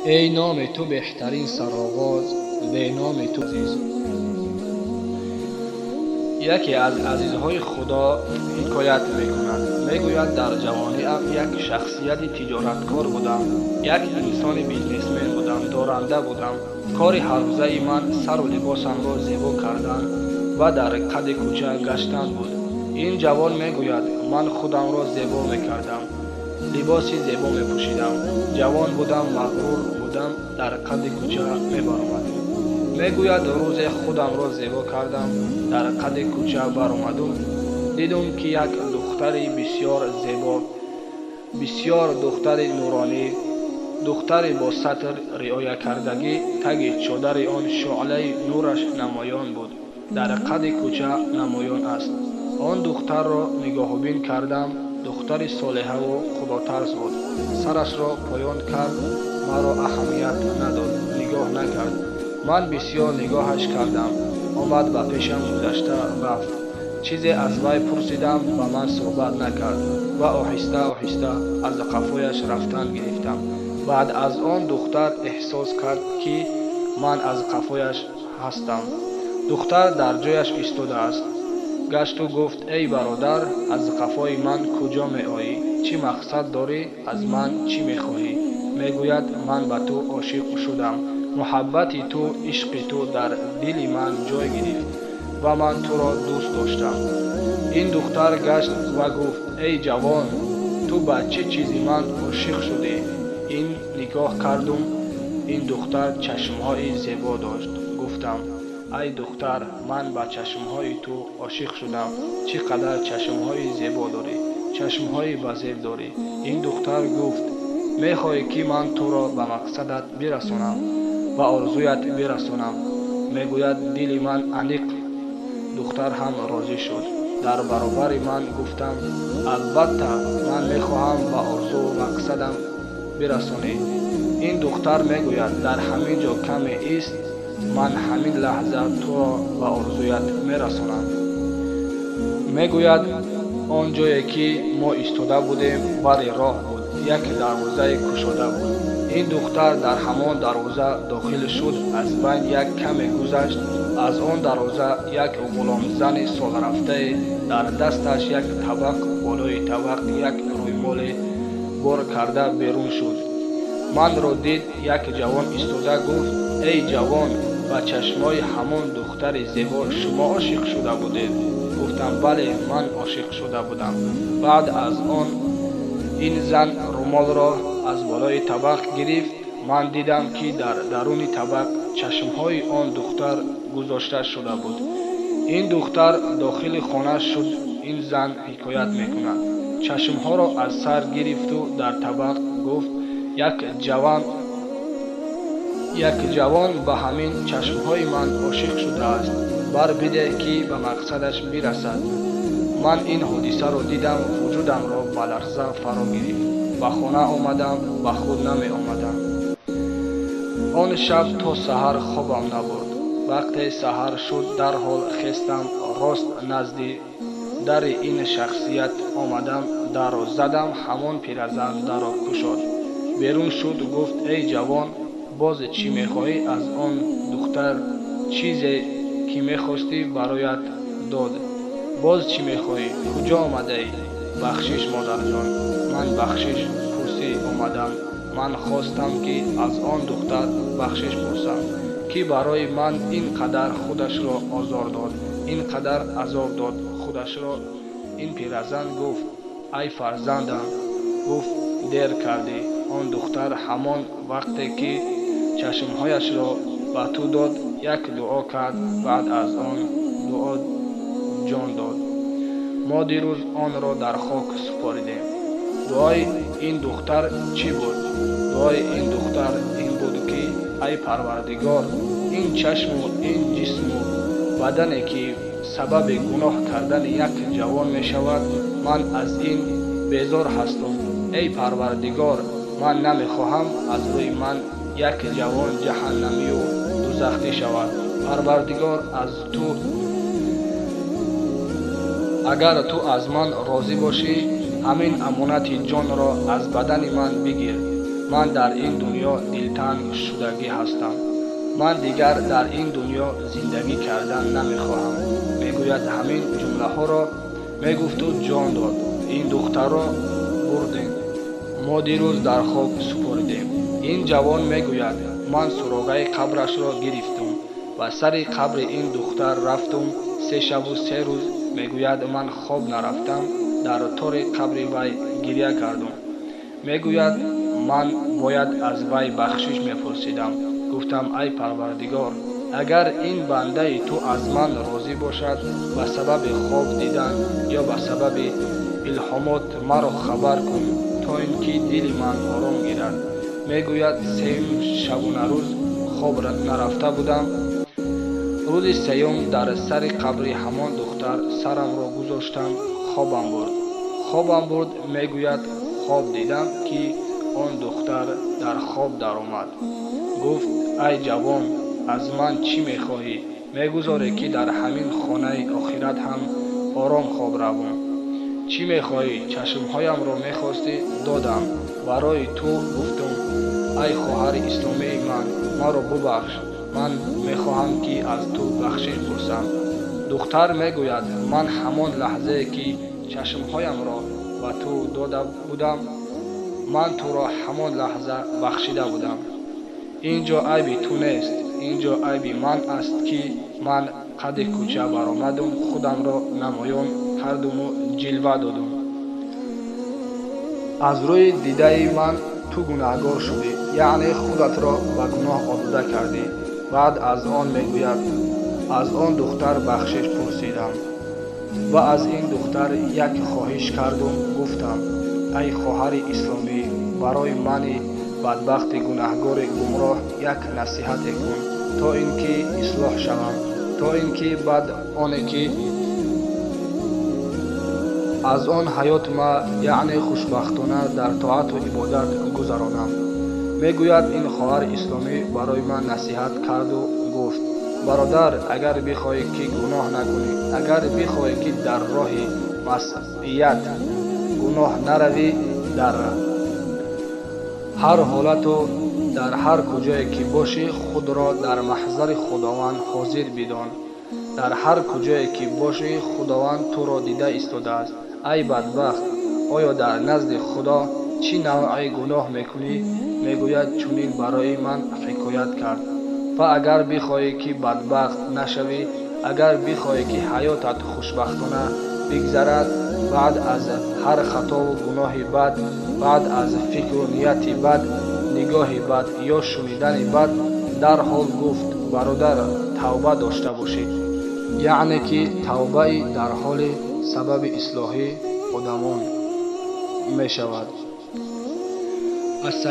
ای نام تو بهترین سرآغاز، به نام تو عزیز. یکی از عزیزهای خدا حکایت میکند. میگوید در جوانیم یک شخصیت تجارتکار بودم. یک انسان بیزنسمن بودم. دارنده بودم. کار هر روزه من سر و لباسم را زیبا کردن و در قد کوچه گشتن بود. این جوان میگوید من خودم را زیبا میکردم. لباسی زیبا میپوشیدم. جوان بودم، مغرور بودم، در قد کوچه میبرآمدم. میگوید روز خودم را زیبا کردم، در قد کوچه برآمدم. دیدم که یک دختر بسیار زیبا، بسیار دختر نورانی، دختر با سطر رعایت کردگی، تگ چادر آن شعله نورش نمایان بود. در قد کوچه نمایان است. آن دختر را نگاهبین کردم. دختر صالحه و خداترس بود. سرش را پایان کرد. مرا اهمیت نداد، نگاه نکرد. من بسیار نگاهش کردم. آمد به پیشم گذشته رفت. چیزی از وی پرسیدم، با من صحبت نکرد و آهسته آهسته از قفایش رفتن گرفتم. بعد از آن دختر احساس کرد که من از قفایش هستم. دختر در جایش ایستاده است. گشت و گفت ای برادر، از قفای من کجا می آیی؟ چی مقصد داری؟ از من چی می خواهی؟ میگوید من به تو عاشق شدم. محبت تو، عشق تو در دل من جای گرفت و من تو را دوست داشتم. این دختر گشت و گفت ای جوان، تو به چه چیزی من عاشق شدی؟ این نگاه کردم. این دختر چشمهای زیبا داشت. گفتم ای دختر، من به چشمهای تو عاشق شدم. چقدر چشمهای زیبا داری، چشمهای بزرگ داری. این دختر گفت میخواهی که من تو را به مقصدت برسانم و آرزویت برسانم؟ میگوید دل من انیق. دختر هم راضی شد. در برابر من گفتم البته من میخواهم به آرزو و مقصدم برسانی. این دختر میگوید در همین جا کمی ایست، من همین لحظه تو را به آرزویت میرسانم. میگوید آن جایی که ما ایستاده بودیم بر راه بود. یک دروازه گشاده بود. این دختر در همان دروازه داخل شد. از بین یک کمی گذشت. از آن دروازه یک غلام زن سال رفته در دستش یک طبق، بالای طبق یک رویمال بار کرده بیرون شد. من را دید. یک جوان ایستاده گفت ای جوان، با چشمای همان دختر زیبا شما عاشق شده بودید؟ گفتم بله، من عاشق شده بودم. بعد از آن این زن رومال را از بالای طبق گرفت. من دیدم که در درون طبق چشمهای آن دختر گذاشته شده بود. این دختر داخل خانه شد. این زن حکایت میکند. چشمها را از سر گرفت و در طبق گفت یک جوان به همین چشمهای من عاشق شده است. بر بده که به مقصدش برسد. من این حادثه را دیدم. وجودم را به لرزه فرا گرفت. به خانه آمدم. به خود نمی آمدم. آن شب تا سحر خوابم نبرد. وقتی سحر شد درحال خستم. راست نزد در این شخصیت آمدم. در را زدم. همان پیرزن در را گشاد. بیرون شد. گفت ای جوان، باز چی میخواهی از آن دختر؟ چیزی که میخواستی برایت داد. باز چی میخواهی؟ کجا آمده ای؟ بخشش مادر جان. من بخشش پرسی آمدم. من خواستم که از آن دختر بخشش پرسم که برای من اینقدر خودش را آزار داد، اینقدر عذاب داد خودش را. این پیرزن گفت ای فرزندم، گفت دیر کردی. آن دختر همان وقتی که چشمهایش را به تو داد یک دعا کرد. بعد از آن دعا جان داد. ما دیروز آن را در خاک سپاریدیم. دعای این دختر چی بود؟ دعای این دختر این بود که ای پروردگار، این چشم و این جسم و بدنی که سبب گناه کردن یک جوان می شود، من از این بیزار هستم. ای پروردگار، من نمی خواهم از روی من یک جوان جهنمی و دوزخی شود. پروردگار از تو، اگر تو از من راضی باشی، همین امانت جان را از بدن من بگیر. من در این دنیا دلتنگ شدگی هستم. من دیگر در این دنیا زندگی کردن نمیخواهم. میگوید همین جمله ها را میگفت و جان داد. این دختر را بردیم، ما دیروز در خواب سپردیم. این جوان میگوید من سراغه قبرش را گرفتم و سر قبر این دختر رفتم 3 شب و 3 روز. میگوید من خواب نرفتم، در طور قبر وی گریه کردم. میگوید من باید از وی بخشش میپرسیدم. گفتم ای پروردگار، اگر این بنده تو از من راضی باشد به سبب خواب دیدن یا به سبب الهامات مرا خبر کن تا اینکه دل من آرام گیرد. میگوید 3 شبانه روز خواب نرفته بودم. روز 3 در سر قبر همان دختر سرم را گذاشتم. خوابم برد. میگوید خواب دیدم که آن دختر در خواب در آمد. گفت ای جوان، از من چی میخواهی؟ میگذاری که در همین خانه آخرت هم آرام خواب روم. چی میخواهی؟ چشمهایم را میخواستی، دادم. برای تو گفتم ای خواهر اسلامی من را ببخش. من میخواهم که از تو بخشش پرسم. دختر میگوید من همان لحظه که چشمهایم را به تو داده بودم، من تو را همان لحظه بخشیده بودم. اینجا عیبی تو نیست، اینجا عیبی من است که من قد کوچه برآمدم، خودم را نمایان کردم و جلوه دادم. از روی دیده من تو گناهگار شدی، یعنی خودت را به گناه آلوده کردی. بعد از آن میگوید از آن دختر بخشش پرسیدم و از این دختر یک خواهش کردم. گفتم ای خواهر اسلامی، برای من بدبخت گناهگار گمراه یک نصیحت کن تا اینکه اصلاح شوم، تا اینکه بعد آنی که از آن حیات ما یعنی خوشبختانه در طاعت و عبادت گذرانم. میگوید این خواهر اسلامی برای من نصیحت کرد و گفت برادر، اگر بخواهی که گناه نکنی، اگر بخواهی که در راه معصیت گناه نروی، در هر حالت و در هر کجایی که باشی خود را در محضر خداوند حاضر بدان. در هر کجایی که باشی خداوند تو را دیده ایستاده است. ای بدبخت، آیا در نزد خدا چی نوع گناه میکنی؟ میگوید چنین برای من حکایت کرد. و اگر بخواهی که بدبخت نشوی، اگر بخواهی که حیاتت خوشبختانه بگذرد، بعد از هر خطا و گناه بد، بعد از فکر و نیت بد، نگاه بد یا شنیدن بد، در حال گفت برادر توبه داشته باشید. یعنی که توبه در حال سبب اصلاح آدمان می شود.